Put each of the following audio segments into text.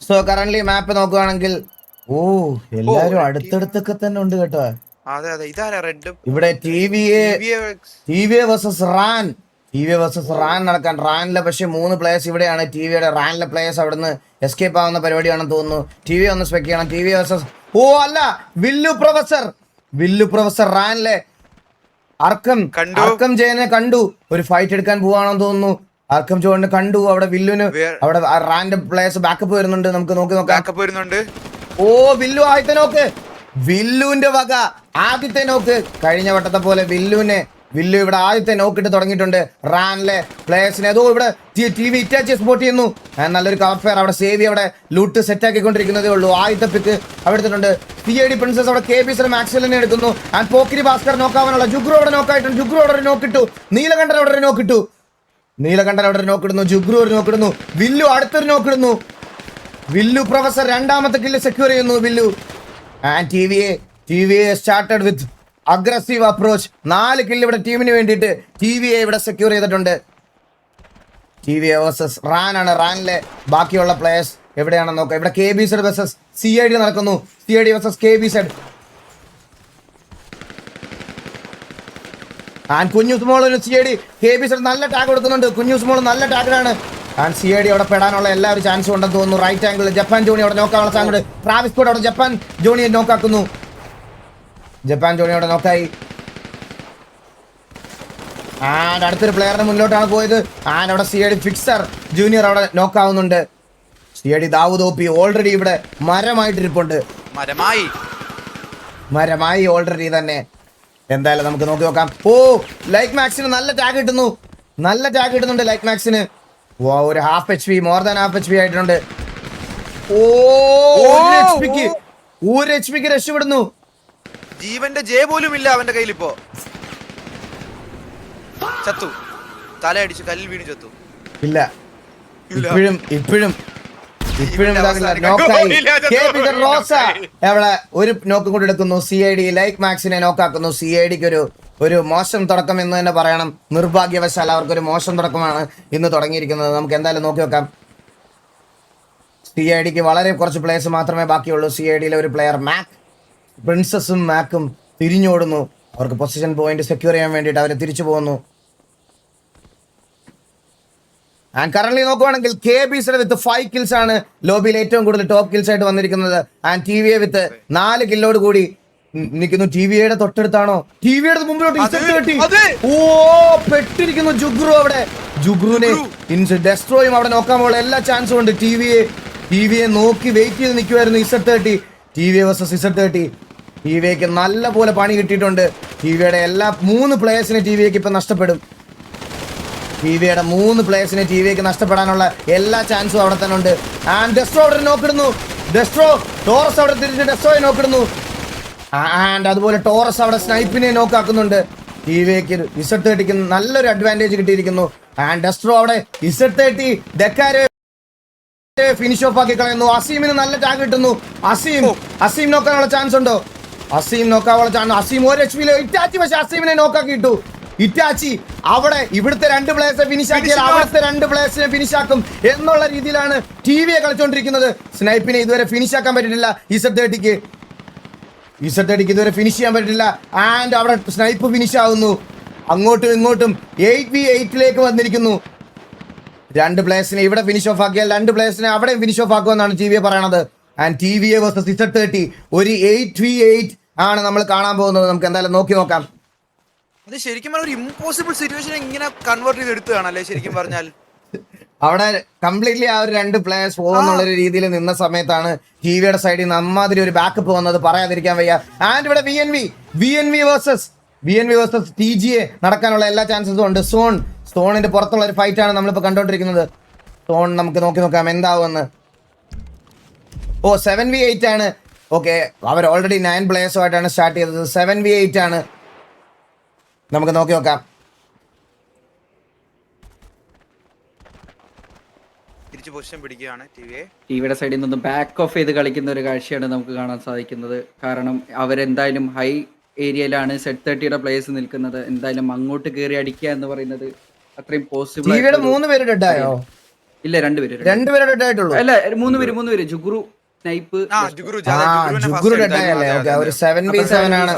So current മാപ്പ് നോക്കുകയാണെങ്കിൽ ഓ എല്ലാരും അടുത്തടുത്തൊക്കെ തന്നെ ഉണ്ട് കേട്ടോ. അതെ അതെ, ഇതാരാ റെഡ്? ഇവിടെ ടി വി എ വേഴ്സസ് റാൻ നടക്കാൻ. റാനിലെ പക്ഷെ 3 പ്ലേയേഴ്സ് ഇവിടെയാണ്. ടി വിയുടെ റാനിലെ പ്ലേയേഴ്സ് അവിടുന്ന് എസ്കേപ്പ് ആവുന്ന പരിപാടിയാണെന്ന് തോന്നുന്നു. ടി വി ഒന്ന് സ്പെക്ക് ചെയ്യണം. ടി വി വേഴ്സസ് അല്ല, വില്ലു പ്രൊഫസർ റാനിലെ അർക്കം ജയനെ കണ്ടു. ഒരു ഫൈറ്റ് എടുക്കാൻ പോവാണെന്ന് തോന്നുന്നു. അർക്കം ജോണിനെ കണ്ടു. അവിടെ വില്ലുന് അവിടെ റാൻഡം പ്ലേയേഴ്സ് ബാക്കപ്പ് വരുന്നുണ്ട്. നമുക്ക് നോക്കാം. ഓ വില്ലു ആദ്യത്തെ നോക്ക്, വില്ലുവിന്റെ വക ആദ്യത്തെ നോക്ക്. കഴിഞ്ഞ വട്ടത്തെ പോലെ വില്ലു ഇവിടെ ആദ്യത്തെ നോക്കിട്ട് തുടങ്ങിയിട്ടുണ്ട്. റാനിലെ പ്ലേയേഴ്സിനെ ഏതോ ഇവിടെ ടി വി ഇറ്റാച്ചി സ്പോട്ട് ചെയ്യുന്നു. നല്ലൊരു കവർ ഫെയർ അവിടെ സേവി അവിടെ ലൂട്ട് സെറ്റ് ആക്കിക്കൊണ്ടിരിക്കുന്നതേ ഉള്ളൂ. ആദ്യത്തെ പിക്ക് അവിടെ എടുത്തിട്ടുണ്ട്. CID പ്രിൻസസ് അവിടെ KBC മാക്സിലിനെ എടുക്കുന്നു. ആൻഡ് പോക്കിരി ഭാസ്കർ നോക്കാവാനുള്ള ജുഗ്രു അവിടെ നോക്കായിട്ടുണ്ട്. ജുഗ്രു അവിടെ നോക്കിട്ടു. നീലകണ്ഠൻ അവിടെ നോക്കിടുന്നു. ജുഗ്രു ഒരു നോക്കിടുന്നു. വില്ലു അടുത്തൊരു നോക്കിടുന്നു. വില്ലു പ്രൊഫസർ രണ്ടാമത്തെ കില്ല് സെക്യൂർ ചെയ്യുന്നു. വില്ലു and T V A started with aggressive approach. 4 kill ഇവിടെ ടീമിന് വേണ്ടിയിട്ട് ടി ഇവിടെ സെക്യൂർ ചെയ്തിട്ടുണ്ട്. ടി വി വേഴ്സസ് റാനാണ്. റാനിലെ ബാക്കിയുള്ള പ്ലേയേഴ്സ് എവിടെയാണെന്ന് നോക്കാം. ഇവിടെ KBC വേഴ്സസ് CID നടക്കുന്നു. CID versus KBC. ആൻഡ് കുഞ്ഞുസ്മോളിന് CID KBC നല്ല ടാഗ് കൊടുക്കുന്നുണ്ട്. കുഞ്ഞുസ്മോൾ നല്ല ടാഗിലാണ്. ആൻഡ് CID അവിടെ പെടാനുള്ള എല്ലാ ഒരു ചാൻസും ഉണ്ടെന്ന് തോന്നുന്നു. റൈറ്റ് ആംഗിൾ ജപ്പാൻ ജോണി അവിടെ നോക്കാനുള്ള ചാൻസ്. ട്രാവിസ് സ്കോട്ട് അവിടെ ജപ്പാൻ ജോണിയെ നോക്കാക്കുന്നു. ജപ്പാൻ ജോണി അവിടെ നോക്കായി. ആൻഡ് അടുത്തൊരു പ്ലെയറിന് മുന്നോട്ടാണ് പോയത്. ആൻഡ് അവിടെ CID ഫിക്സർ ജൂനിയർ അവിടെ നോക്കാവുന്നുണ്ട്. CID ദാവൂദ് OP ഓൾറെഡി ഇവിടെ മരമായിട്ടിരിപ്പുണ്ട്. മരമായി ഓൾറെഡി തന്നെ. എന്തായാലും നമുക്ക് നോക്കാം. ലൈക്ക് മാക്സിന് നല്ല ടാഗ് കിട്ടുന്നുണ്ട്. ലൈക്ക് മാക്സിന് ഒരു ½ HP, മോർ ദാൻ ½ HP ആയിട്ടുണ്ട്. ഒരു HP രക്ഷപ്പെടുന്നു. ജീവന്റെ ജെ പോലും ഇല്ല അവന്റെ കയ്യിൽ. ഇപ്പോ ചത്തു, തലയടിച്ച് കല്ലിൽ വീണ് ചത്തു. ഇല്ല, ഇപ്പോഴും എവിടെ ഒരു നോക്കും കൂടി എടുക്കുന്നു. CID like മാക്സിനെ നോക്കാക്കുന്നു. CIDക്ക് ഒരു മോശം തുടക്കം എന്ന് തന്നെ പറയണം. നിർഭാഗ്യവശാൽ അവർക്കൊരു മോശം തുടക്കമാണ് ഇന്ന് തുടങ്ങിയിരിക്കുന്നത്. നമുക്ക് എന്തായാലും നോക്കാം. CIDക്ക് വളരെ കുറച്ച് പ്ലേയേഴ്സ് മാത്രമേ ബാക്കിയുള്ളൂ. CIDയിലെ ഒരു പ്ലെയർ പ്രിൻസസും മാക്കും തിരിഞ്ഞോടുന്നു. അവർക്ക് പൊസിഷൻ പോയിന്റ് സെക്യൂർ ചെയ്യാൻ വേണ്ടിയിട്ട് അവർ തിരിച്ചു പോകുന്നു. ആൻഡ് കറന്റ് നോക്കുവാണെങ്കിൽ KBC വിത്ത് 5 കിൽസ് ആണ് ലോബിയിൽ ഏറ്റവും കൂടുതൽ ടോപ്പ് കിൽസ് ആയിട്ട് വന്നിരിക്കുന്നത്. ആൻഡ് TVA വിത്ത് 4 കില്ലോട് കൂടി നിൽക്കുന്നു. TVയുടെ തൊട്ടടുത്താണോ? TVയുടെ മുമ്പിലോട്ട് പെട്ടിരിക്കുന്നു ജുഗ്രു. അവിടെ ജുഗ്രുവിനെ ഡെസ്ട്രോയും അവിടെ നോക്കാനുള്ള എല്ലാ ചാൻസും ഉണ്ട്. TVയെ നോക്കി വെയിറ്റ് ചെയ്ത് നിൽക്കുമായിരുന്നു Z30. TVA versus Z30. TVക്ക് നല്ല പോലെ പണി കിട്ടിയിട്ടുണ്ട്. TVയുടെ എല്ലാ 3 പ്ലേയേഴ്സിനെ TVക്ക് ഇപ്പൊ നഷ്ടപ്പെടും. TVയുടെ 3 പ്ലേയേഴ്സിനെ TVക്ക് നഷ്ടപ്പെടാനുള്ള എല്ലാ ചാൻസും അവിടെ തന്നെ ഉണ്ട്. ആൻഡ് ഡെസ്ട്രോ അവിടെ നോക്കിടുന്നു. ടോറസ് അവിടെ തിരിച്ച് ഡെസ്ട്രോയെ നോക്കിടുന്നു. ആൻഡ് അതുപോലെ ടോറസ് അവിടെ സ്നൈപ്പിനെ നോക്കാക്കുന്നുണ്ട്. TVക്ക് Z30ക്ക് നല്ലൊരു അഡ്വാൻറ്റേജ് കിട്ടിയിരിക്കുന്നു. ആൻഡ് ഡെസ്ട്രോ അവിടെ Z30 ഡെക്കാരെ ഫിനിഷ് ഓഫ് ആക്കി കളയുന്നു. അസീമിന് നല്ല ടാഗ് കിട്ടുന്നു. അസീം നോക്കാനുള്ള ചാൻസ് ഉണ്ടോ? അസീം നോക്കാനുള്ള ചാൻസ്. അസീം ഒരു HP ഇറ്റാച്ചി, പക്ഷെ അസീമിനെ നോക്കാക്കി കിട്ടു. ഇറ്റാച്ചി അവിടെ ഇവിടുത്തെ 2 പ്ലേയേഴ്സിനെ ഫിനിഷ് ആക്കിയാൽ അവിടുത്തെ 2 പ്ലേയേഴ്സിനെ ഫിനിഷ് ആക്കും എന്നുള്ള രീതിയിലാണ് TVയെ കളിച്ചോണ്ടിരിക്കുന്നത്. സ്നൈപ്പിനെ ഇതുവരെ ഫിനിഷ് ആക്കാൻ പറ്റിയിട്ടില്ല. Z30ക്ക് ഇതുവരെ ഫിനിഷ് ചെയ്യാൻ പറ്റില്ല. ആൻഡ് അവിടെ സ്നൈപ്പ് ഫിനിഷ് ആവുന്നു. അങ്ങോട്ടും ഇങ്ങോട്ടും 8v8ലേക്ക് വന്നിരിക്കുന്നു. 2 പ്ലേയേഴ്സിനെ ഇവിടെ ഫിനിഷ് ഓഫ് ആക്കിയാൽ 2 പ്ലേയേഴ്സിനെ അവിടെ ഫിനിഷ് ഓഫ് ആക്കുമെന്നാണ് TVA പറയണത്. ആൻഡ് TVA വേഴ്സസ് Z30 ഒരു 8v8 ആണ് നമ്മൾ കാണാൻ പോകുന്നത്. നമുക്ക് എന്തായാലും നോക്കാം. അത് ശരിക്കും പറഞ്ഞാൽ ഒരു ഇമ്പോസിബിൾ സിറ്റുവേഷൻ ഇങ്ങനെ കൺവേർട്ട് ചെയ്ത് എടുത്തതാണല്ലേ ശരിക്കും പറഞ്ഞാൽ. അവിടെ കംപ്ലീറ്റ്ലി ആ ഒരു 2 പ്ലേയേഴ്സ് പോകുന്നുള്ളൊരു രീതിയിൽ നിന്ന സമയത്താണ് TVയുടെ സൈഡിൽ നിന്ന് അമ്മാതിരി ഒരു ബാക്കപ്പ് വന്നത്, പറയാതിരിക്കാൻ വയ്യ. ആൻഡ് ഇവിടെ VNV വേഴ്സസ് TGA നടക്കാനുള്ള എല്ലാ ചാൻസസും ഉണ്ട്. സോണിന്റെ പുറത്തുള്ള ഒരു ഫൈറ്റ് ആണ് നമ്മളിപ്പോൾ കണ്ടോണ്ടിരിക്കുന്നത്. സോൺ നമുക്ക് നോക്കാം എന്താവുമെന്ന്. 7v8 ആണ്. ഓക്കെ, അവർ ഓൾറെഡി 9 പ്ലേയേഴ്സുമായിട്ടാണ് സ്റ്റാർട്ട് ചെയ്തത്. 7v8 ആണ്. നമുക്ക് നോക്കാം. തിരിച്ചു പൊസിഷൻ പിടിക്കുകയാണ് TVയുടെ സൈഡിൽ നിന്ന് ബാക്ക് ഓഫ് ചെയ്ത് കളിക്കുന്ന ഒരു കാഴ്ചയാണ് നമുക്ക് കാണാൻ സാധിക്കുന്നത്. കാരണം അവരെന്തായാലും ഹൈ ഏരിയയിലാണ് Z30യുടെ പ്ലേയേഴ്സ് നിൽക്കുന്നത്. എന്തായാലും അങ്ങോട്ട് കയറി അടിക്കുക എന്ന് പറയുന്നത് അത്രയും പോസിബിൾ. TVയുടെ 3 പേര് ഡെഡായോ? ഇല്ല രണ്ടുപേര് രണ്ടുപേരുടെ ഡെഡ് ആയിട്ടുള്ളൂ. അല്ല മൂന്ന് പേര് ജുഗുറു സ്നൈപ്പ് ആ ജുഗുരു ജുഗുരു ഡെഡ് ആയല്ലേ? ഓക്കെ, ഒരു 7v7 ആണ്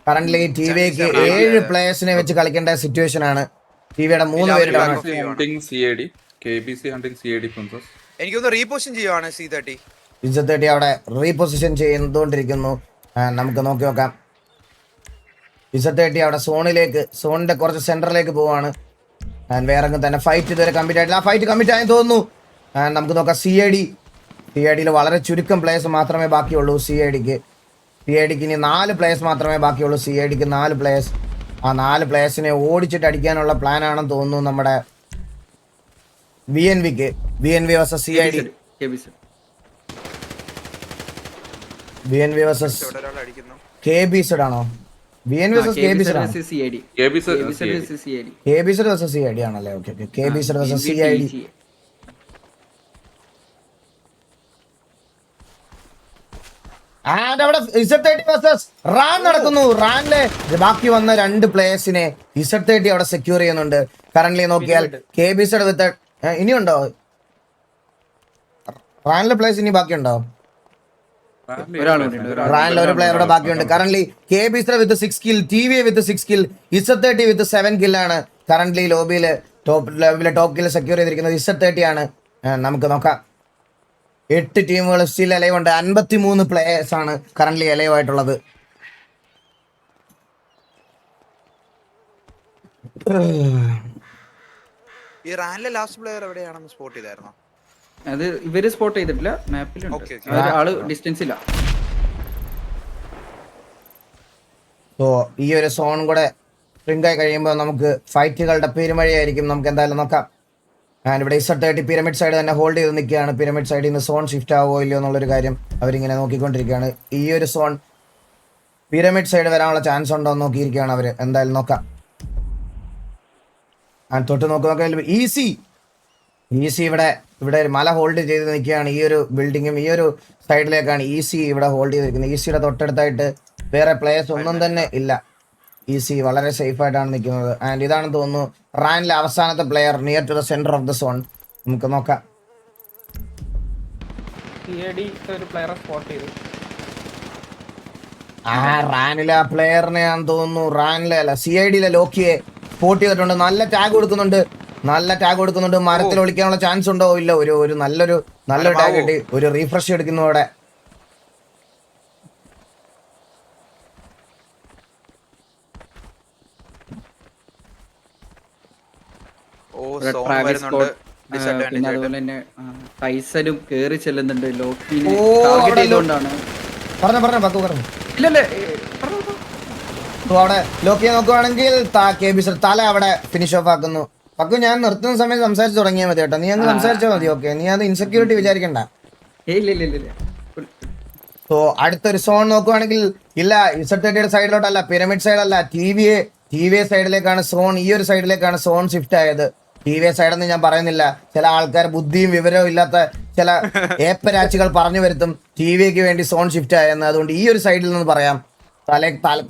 കറന്റ് ടിവിക്ക് 7 പ്ലേയേഴ്സിനെ വെച്ച് കളിക്കേണ്ട സിറ്റുവേഷൻ ആണ്. ടിവിയുടെ 3 പേര് ഡൗൺ. എനിക്കൊന്ന് റീപോസിഷൻ ചെയ്യുവാണ് C30. ഇസത്തേട്ടി അവിടെ റീപൊസിഷൻ ചെയ്തുകൊണ്ടിരിക്കുന്നു. നമുക്ക് നോക്കി നോക്കാം. ഇസത്തേട്ടി അവിടെ സോണിന്റെ കുറച്ച് സെന്ററിലേക്ക് പോവാണ്. വേറെ തന്നെ ഫൈറ്റ് ഇതുവരെ കമ്പ്ലീറ്റ് ആയിട്ടില്ല. ആ ഫൈറ്റ് കമ്പ്ലീറ്റ് ആയെന്ന് തോന്നുന്നു. നമുക്ക് നോക്കാം. CIDയിൽ വളരെ ചുരുക്കം പ്ലേയേഴ്സ് മാത്രമേ ബാക്കിയുള്ളൂ. CIDക്ക് ഇനി 4 പ്ലേയേഴ്സ് മാത്രമേ ബാക്കിയുള്ളൂ. CIDക്ക് 4 പ്ലേയേഴ്സ്. ആ 4 പ്ലേയേഴ്സിനെ ഓടിച്ചിട്ട് അടിക്കാനുള്ള പ്ലാൻ ആണെന്ന് തോന്നുന്നു നമ്മുടെ BNV versus CID. BNV versus KBZ ആണോ? BNV versus KBZ versus CID ആണല്ലേ? Okay, KBZ versus CID. And അവിടെ Z30 വേഴ്സസ് റാൻ നടക്കുന്നു. റാനിലെ ബാക്കി വന്ന 2 പ്ലേയേഴ്സിനെ Z30 അവിടെ സെക്യൂർ ചെയ്യുന്നുണ്ട്. കറന്റ് നോക്കിയാൽ KBZ വിത്ത് ഇനിയുണ്ടോ? റാനിലെ പ്ലേയേഴ്സ് ഇനി ബാക്കിയുണ്ടോ? റാനിൽ ഒരു പ്ലെയറുടെ ബാക്കിയുണ്ട്. കറന്റ് KBZ വിത്ത് 6 കിൽ, TVA വിത്ത് 6 കിൽ, Z30 വിത്ത് 7 കില്ലാണ് കറന്റ് ലോബിയില് ടോപ്പ് കില്ല് സെക്യൂർ ചെയ്തിരിക്കുന്നത്. Z30 ആണ്. നമുക്ക് നോക്കാം. 8 ടീമുകൾ സ്റ്റിൽ അലൈവ് ഉണ്ട്. 53 പ്ലേയേഴ്സ് ആണ് കറന്റ് അലൈവ് ആയിട്ടുള്ളത്. ഈ റാനിലെ ലാസ്റ്റ് പ്ലെയർ എവിടെയാണെന്ന് സ്പോട്ട് ചെയ്തായിരുന്നോ? അത് ഇവര് സ്പോട്ട് ചെയ്തിട്ടില്ല, മാപ്പിലുണ്ട്. ആള് ഡിസ്റ്റൻസില്ല. സോ ഈ ഒരു സോൺ കൂടെ സ്പ്രിംഗ് ആയി കഴിയുമ്പോൾ നമുക്ക് ഫൈറ്റുകളുടെ പെരുമഴയായിരിക്കും. നമുക്ക് എന്തായാലും നോക്കാം. ഇവിടെ Z30 പിരമിഡ് സൈഡ് തന്നെ ഹോൾഡ് ചെയ്ത് നിൽക്കുകയാണ്. പിരമിഡ് സൈഡിൽ നിന്ന് സോൺ ഷിഫ്റ്റ് ആവുമോ ഇല്ലയോ എന്നുള്ളൊരു കാര്യം അവരിങ്ങനെ നോക്കിക്കൊണ്ടിരിക്കുകയാണ്. ഈ ഒരു സോൺ പിരമിഡ് സൈഡ് വരാനുള്ള ചാൻസ് ഉണ്ടോ എന്ന് നോക്കിയിരിക്കുകയാണ് അവർ. എന്തായാലും നോക്കാം. തൊട്ട് നോക്കാൻ ഈസി ഇവിടെ ഒരു മല ഹോൾഡ് ചെയ്ത് നിൽക്കുകയാണ്. ഈ ഒരു ബിൽഡിങ്ങും ഈ ഒരു സൈഡിലേക്കാണ് ഈസി ഇവിടെ ഹോൾഡ് ചെയ്തിരിക്കുന്നത്. ഈസിയുടെ തൊട്ടടുത്തായിട്ട് വേറെ പ്ലേയേഴ്സ് ഒന്നും തന്നെ ഇല്ല. ഈസി വളരെ സേഫ് ആയിട്ടാണ് നിൽക്കുന്നത്. ആൻഡ് ഇതാണെന്ന് തോന്നുന്നു റാനിലെ അവസാനത്തെ player near to the centre of the zone. നമുക്ക് നോക്കാം. റാനിലെ ആ പ്ലെയറിനെ ആണെന്ന് തോന്നുന്നു. റാനിലെ അല്ല, CIDയിലെ ലോക്കിയെ സ്പോട്ട് ചെയ്തിട്ടുണ്ട്. നല്ല ടാഗ് കൊടുക്കുന്നുണ്ട്. മരത്തിൽ ഒളിക്കാനുള്ള ചാൻസ് ഉണ്ടോ ഇല്ല. ഒരു നല്ലൊരു ടാഗ് കിട്ടി. ഒരു റീഫ്രഷ് എടുക്കുന്നു അവിടെ. പിന്നെ അതുപോലെ തന്നെ ടൈസനും കേറി ചെല്ലുന്നുണ്ട്. ലോക്കിനെ ടാർഗറ്റ് ചെയ്തുകൊണ്ടാണ്. പറഞ്ഞു. അവിടെ ലോക്കിയെ നോക്കുവാണെങ്കിൽ KBZ തല അവിടെ ഫിനിഷ് ഓഫ് ആക്കുന്നു. പക്കു, ഞാൻ നിർത്തുന്ന സമയത്ത് സംസാരിച്ച് തുടങ്ങിയാൽ മതി കേട്ടോ. നീ അങ്ങ് സംസാരിച്ചാൽ മതി. ഓക്കെ, നീ അത് ഇൻസെക്യൂരിറ്റി വിചാരിക്കണ്ട. സോ അടുത്തൊരു സോൺ നോക്കുവാണെങ്കിൽ ഇല്ല, Z30യുടെ സൈഡിലോട്ടല്ല, പിരമിഡ് സൈഡല്ല, TVA സൈഡിലേക്കാണ് സോൺ. ഈ ഒരു സൈഡിലേക്കാണ് സോൺ ഷിഫ്റ്റ് ആയത്. TVA സൈഡെന്ന് ഞാൻ പറയുന്നില്ല. ചില ആൾക്കാർ ബുദ്ധിയും വിവരവും ഇല്ലാത്ത ചില ഏപ്പരാച്ചികൾ പറഞ്ഞു വരുത്തും TVക്ക് വേണ്ടി സോൺ ഷിഫ്റ്റ് ആയെന്ന്. അതുകൊണ്ട് ഈ ഒരു സൈഡിൽ നിന്ന് പറയാം.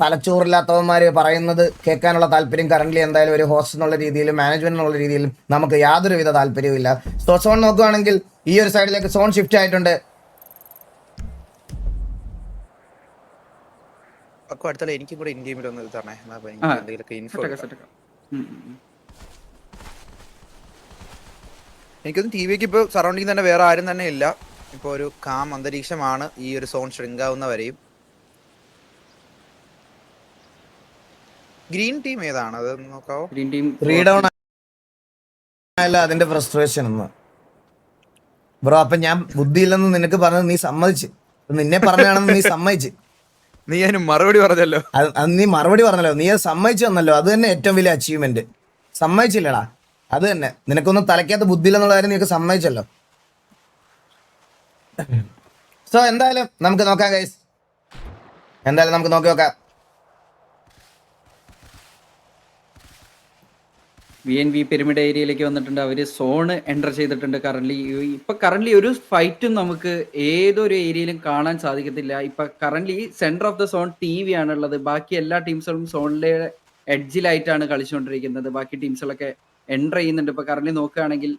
തലച്ചോറില്ലാത്തവന്മാര് പറയുന്നത് കേൾക്കാനുള്ള താല്പര്യം കറന്റ് എന്തായാലും ഒരു ഹോസ്റ്റ് എന്നുള്ള രീതിയിലും മാനേജ്മെന്റ് എന്നുള്ള രീതിയിലും നമുക്ക് യാതൊരുവിധ താല്പര്യവും ഇല്ല. സോൺ നോക്കുകയാണെങ്കിൽ ഈ ഒരു സൈഡിലേക്ക് സോൺ ഷിഫ്റ്റ് ആയിട്ടുണ്ട്. എനിക്കും കൂടെ ഇൻ ഗെയിമിൽ ഒന്ന് തരണേ. എനിക്കൊന്നും TVക്ക് ഇപ്പോൾ സറൗണ്ടിങ് തന്നെ വേറെ ആരും തന്നെ ഇല്ല. ഇപ്പോൾ ഒരു കാം അന്തരീക്ഷമാണ് ഈ ഒരു സോൺ ഷ്രിങ്ക് ആവുന്നവരെയും. ഗ്രീൻ ടീം ഏതാണ് അത് നോക്കാവോ? ഗ്രീൻ ടീം അതിന്റെ ഫ്രസ്ട്രേഷൻ ഒന്ന് ബ്രോ. അപ്പൊ ഞാൻ ബുദ്ധിയില്ലെന്ന് നിനക്ക് പറഞ്ഞത് നീ സമ്മതിച്ച്. നിന്നെ പറഞ്ഞാണെന്ന് നീ സമ്മതിച്ച്. നീ അതിന് മറുപടി പറഞ്ഞല്ലോ. അത് നീ മറുപടി പറഞ്ഞല്ലോ. നീ അത് സമ്മതിച്ചു തന്നല്ലോ. അത് തന്നെ ഏറ്റവും വലിയ അച്ചീവ്മെന്റ്. സമ്മതിച്ചില്ലടാ, അത് തന്നെ. നിനക്കൊന്നും തലയ്ക്കകത്ത് ബുദ്ധിയില്ലെന്നുള്ള കാര്യം നീക്ക് സമ്മതിച്ചല്ലോ. സോ എന്തായാലും നമുക്ക് നോക്കാം ഗൈസ്. നമുക്ക് നോക്കാം. BNV പിരമിഡ് ഏരിയയിലേക്ക് വന്നിട്ടുണ്ട്. അവര് സോണ് എൻ്റർ ചെയ്തിട്ടുണ്ട്. കറന്റ് ഒരു ഫൈറ്റും നമുക്ക് ഏതൊരു ഏരിയയിലും കാണാൻ സാധിക്കത്തില്ല. ഇപ്പൊ current centre of the zone TV ആണുള്ളത്. ബാക്കി എല്ലാ ടീംസുകളും സോണിലെ എഡ്ജിലായിട്ടാണ് കളിച്ചുകൊണ്ടിരിക്കുന്നത്. ബാക്കി ടീംസുകളൊക്കെ എൻ്റർ ചെയ്യുന്നുണ്ട്. ഇപ്പൊ കറന്റ് നോക്കുകയാണെങ്കിൽ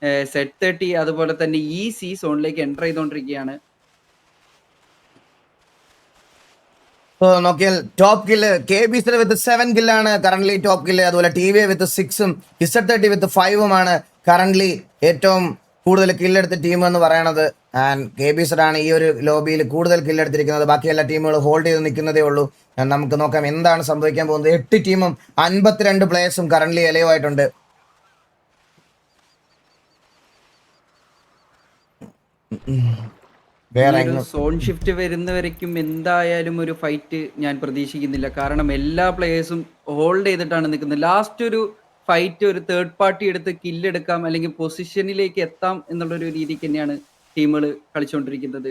Z30 അതുപോലെ തന്നെ EC സോണിലേക്ക് എൻ്റർ ചെയ്തുകൊണ്ടിരിക്കുകയാണ്. സോ നോക്കിയാൽ ടോപ്പ് കില്ല് KB വിത്ത് 7 കില്ലാണ് കറന്റ് ടോപ്പ് കില്ല്. അതുപോലെ TVA വിത്ത് 6ഉം Z30 വിത്ത് 5ഉമാണ് കറന്റ് ഏറ്റവും കൂടുതൽ കില്ലെടുത്ത ടീം എന്ന് പറയണത്. ആൻഡ് KB ആണ് ഈ ഒരു ലോബിയിൽ കൂടുതൽ കില്ലെടുത്തിരിക്കുന്നത്. ബാക്കി എല്ലാ ടീമുകളും ഹോൾഡ് ചെയ്ത് നിൽക്കുന്നതേ ഉള്ളൂ. നമുക്ക് നോക്കാം എന്താണ് സംഭവിക്കാൻ പോകുന്നത്. 8 ടീമും 52 പ്ലേയേഴ്സും കറന്റ് എലയുമായിട്ടുണ്ട്. സോൺ ഷിഫ്റ്റ് വരുന്നവരേക്കും എന്തായാലും ഒരു ഫൈറ്റ് ഞാൻ പ്രതീക്ഷിക്കുന്നില്ല. കാരണം എല്ലാ പ്ലേയേഴ്സും ഹോൾഡ് ചെയ്തിട്ടാണ് നിൽക്കുന്നത്. ലാസ്റ്റ് ഒരു ഫൈറ്റ് ഒരു തേർഡ് പാർട്ടി എടുത്ത് കില്ലെടുക്കാം അല്ലെങ്കിൽ പൊസിഷനിലേക്ക് എത്താം എന്നുള്ളൊരു രീതിക്ക് തന്നെയാണ് ടീമുകൾ കളിച്ചുകൊണ്ടിരിക്കുന്നത്.